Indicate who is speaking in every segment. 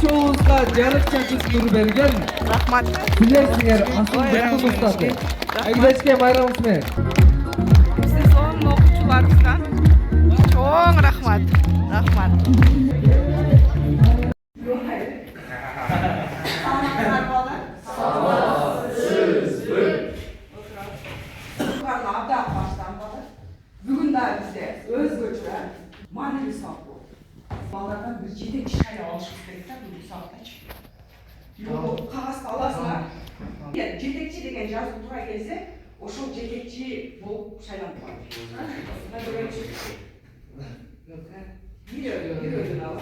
Speaker 1: Çoğuzda jarık çakış tur bergen.
Speaker 2: Rahmat.
Speaker 1: Siler asıl ustadı. Egdeşke bayramımız men.
Speaker 2: Siz onun okuyucularınızdan çok rahmat. Rahmat.
Speaker 3: Bugün de bizde özgöçre manevi sağlık bu. Bağlardan bir ciddi çıkayla alışık gerekler bu sağlıkta çıkıyor. Yok kağızda alasınlar. Cetekçi degen yazı turay gelse, o şu cetekçi bulup saylandı var. Hadi böyle çık. Bir ödün ala.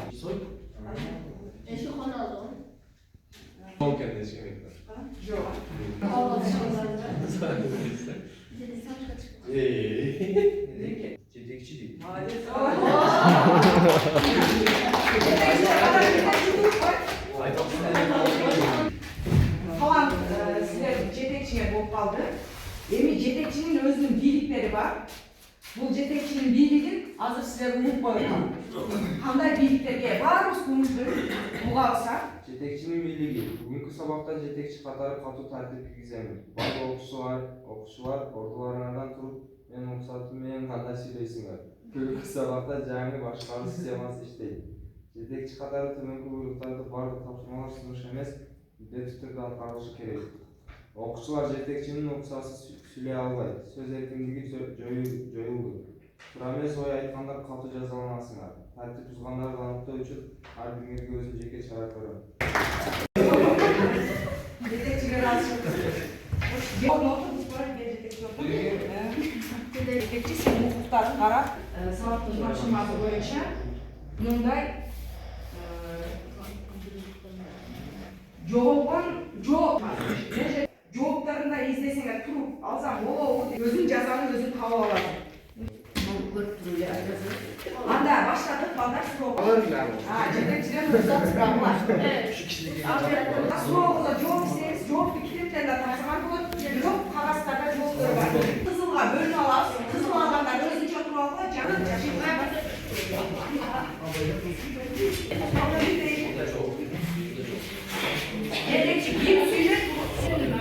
Speaker 4: Eşi konu aldı.
Speaker 5: Son kendine çıkmayacak.
Speaker 3: Yok.
Speaker 5: Cetekçi değil.
Speaker 3: Maalesef. Falan sizler cetekçiye bolup kaldı. Emi cetekçinin özünün birlikleri var. Bu cetekçinin birliğin azır sizler umup koyuyor. Kanday birliklerge varız konuştuk. Bu alsa.
Speaker 6: Жетекчинин бийлиги бүгүнкү сабакта жетекчи катары катуу тартип киргиземин. Баардык окуучулар ордуларыңардан туруп менин уруксатым менен кандай сүйлөйсүңөр. Бүгүнкү сабакта жаңы башкаруу системасы иштейт. Жетекчи катары төмөнкү буйруктарды баардык тапшырмалар сунуш эмес, милдеттүү түрдө аткарылышы керек. Окуучулар жетекчинин уруксатсыз сүйлөй албайт. Сөз эркиндиги жоюлду. Туура эмес ой айткандар катуу жазаланасыңар. Тартип бузгандарды аныктоо үчүн ар бириңерге өзүм жеке чара көрөм.
Speaker 3: Cetekçiler alışık. Yok notu bu sonra bir cetekçi yok. Cetekçi sen hukukları karap, sağlık başlaması boyunca bunday cevaplarında izlesene turup alsam özün cezanı özün tavı alalım. Anda başladık bandar soğuk. Cetekçiler hızla bıraklar. Soğukla cevap isteriz, cevap fikirlerle tartışmak olur. Yok kağızlarda cevapları var. Kızılga bölünü alalım. Kızıl adamlar özün çatını alalım. Canın çaşırmaya bakın. Cetekçi kim söyler?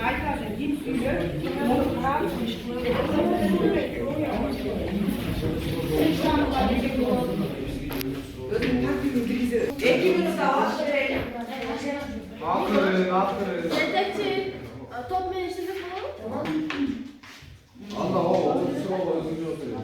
Speaker 3: Aytarsın kim söyler? Onu rahat konuştuğunu. Özün takvimi bizi. Ekibiniz de var.
Speaker 5: Aferin.
Speaker 4: Yetekçi, top menişini bulalım.
Speaker 5: Allah o sıra özgürce oturuyor.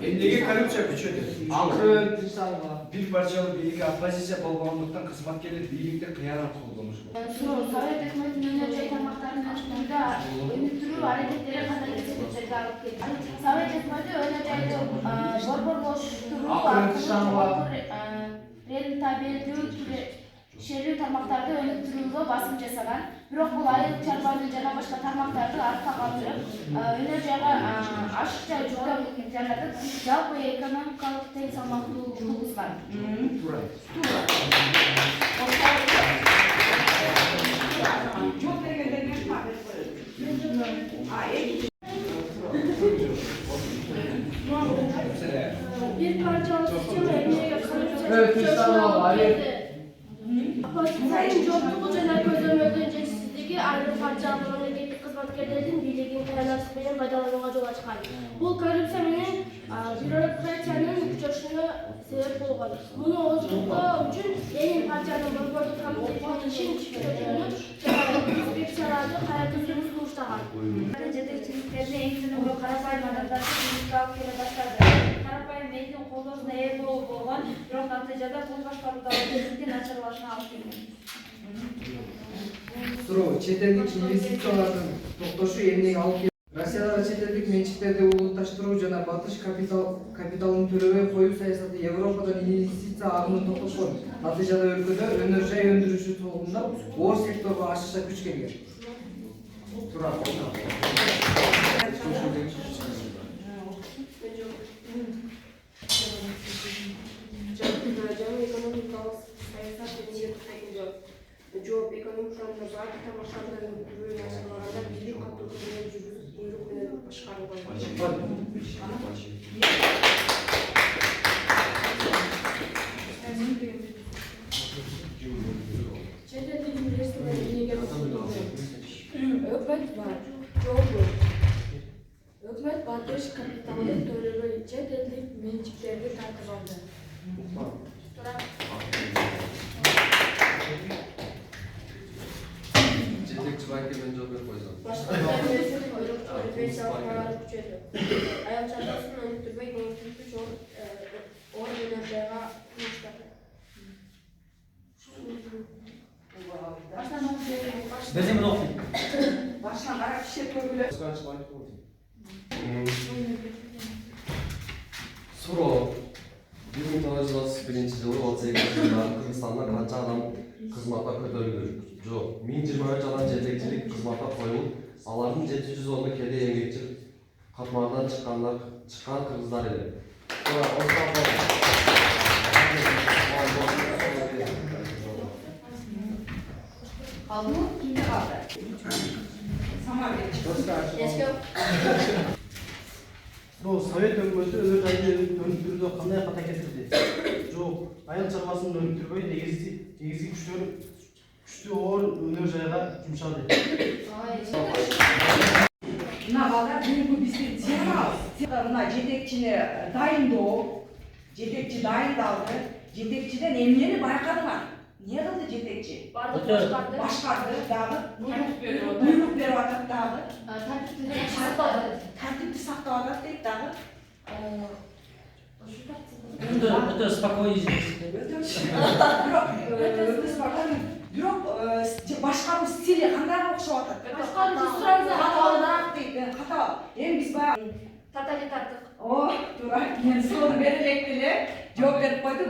Speaker 7: Emniyete karımça küçüldü. Akın, bir parçalı birlik apazisya bolğanlıktan kısmat gelir, birlikte kıyarak kullanmış.
Speaker 4: Sovet hükümetinin önce tarmaklarının açtığında önütürü hareketlere kadar kesinlikle alıp geldi. Sovet hükümeti önce borbor boşluğu rel tabiatı şerli tarmaklarda önütürüğü basım cesalan. Bирок бул айыл чарбаны жана башка тармактарды артка калтырып, энергияга ашыкча жүктөп жаратып, жалпы экономикалык тең салмактуулукту тугузган.
Speaker 7: Туура.
Speaker 3: Çok derecede ne fark
Speaker 4: Bir parça alışçı emniye
Speaker 1: Evet,
Speaker 4: Sayın Jobtuğu jana көзөмөлдүн жетишсиздиги айрым партиялык мамлекеттик кызматкерлердин бийлигин кыянат менен пайдаланууга жол ачкан. Бул коррупция менен бюрократиянын күчөшүнө себеп болгон. Муну ооздуктоо үчүн Ленин партиянын борбордук комитетинин ишин күчөтүүнү жана инспекцияларды кайратууну сунуштаган.
Speaker 8: Жетекчиликтерине эң жөнөкөй карапайым адамдарды бийликке алып келе баштады. Карапайым элдин колдоосуна ээ болуп болгон, бирок натыйжада бул башкаруудагы тезиктин начарлашына алып келген.
Speaker 1: Суроо, чет элдик инвестициялардын токтошу эмнеге алып келди? Россияда чет элдик менчиктерди улутташтыруу жана батыш капиталын төлөбөй коюу саясаты Европадан инвестиция агымын токтоткон. Натыйжада өлкөдө өнөр жай өндүрүшү толкундап, оор секторго ашыкча күч келген. Туура.
Speaker 4: жаңы экономикалык саясат жөнүндө токтойтун жооп экономика жөнүндө бардык тармактардын күрөөнү ачыглаганда бийлик катуу қызмет жүргүзүп буйрук менен башкарылган. Чет элдик инвестор эмнеге өкмөт бар, жок. Өкмөт батыш капиталды төлөбөй чет элдик менчиктерди тартып алды.
Speaker 5: жетекчи банкирмен жооп берип койсоң.
Speaker 4: Башка пенсиялык талаптар күчөйдү. Аял чарбасын өнүктүрбөй кеңейтүүчү чоң органдарга кылыштады.
Speaker 7: Безим окуйт.
Speaker 3: Башынан карап ишет көргүлө.
Speaker 5: Суроо 1931-жылы 38-жылы Кыргызстанда канча адам кызматка көтөрүлдү? Жок. 1023 адам жетекчилик кызматка коюлуп, алардын 710-у кедей эмгекчи катмардан чыккан кыргыздар эле.
Speaker 3: Калдымы? Кимде калды? Самарбек.
Speaker 9: Бул Совет өкмөтү өз жайды өнүктүрүүдө кандай ката кетирди? Жок, аял чарбасын өнүктүрбөй негизги күчтүү орун өнөр жайга жумшады.
Speaker 3: Мына балдар бүгүнкү биздин темабыз. Мына жетекчини дайындоо, жетекчи дайындалды. Жетекчиден эмнени байкадыңар? Не кылды жетекчи? Башкарды дагы, буйрук берип атат дагы. Тартипти сактап атат дейт дагы.
Speaker 7: Өтө спокойный.
Speaker 3: Өтө спокойный. Бирок башкаруу стили кандай окшоп атат? Катаалраак дейт, катаал. Эми биз баягы
Speaker 4: Тоталитардык.
Speaker 3: О, туура. Мен сууну бере электи эле жооп берип койдум.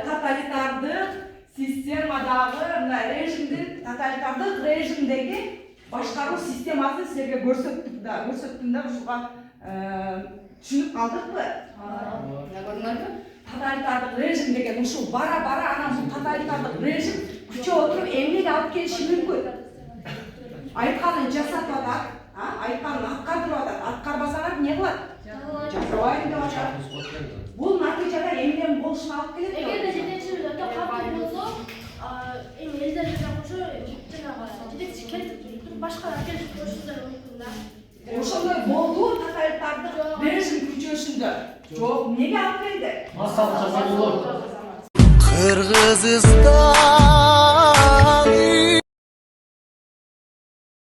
Speaker 3: Тоталитардык системадагы мына режимдин тоталитардык режимдеги башкаруу системасын силерге көрсөттүм да ушуга түшүнүп калдыкпы? Көрдүңөрбү? Тоталитардык режим деген ушул бара анан бул тоталитардык режим күчөп отуруп эмнеге алып келиши мүмкүн? Айтканын жасап атат, айтканын аткардырып атат. Аткарбасаңар эмне кылат? Жазабайм деп атат. Бул натыйжада эмненин болушуна алып келет.
Speaker 4: Эгерде жетекчибиз өтө катуу болсо, эми элдерге кошо жанагы жетекчи келип туруп башкалар келип турушулары мүмкүн да.
Speaker 3: Ошондой болду тоталитардык режим күчөшүндө. Жок, эмнеге алып келди?
Speaker 9: Массалык жасап болот.
Speaker 10: Кыргызстан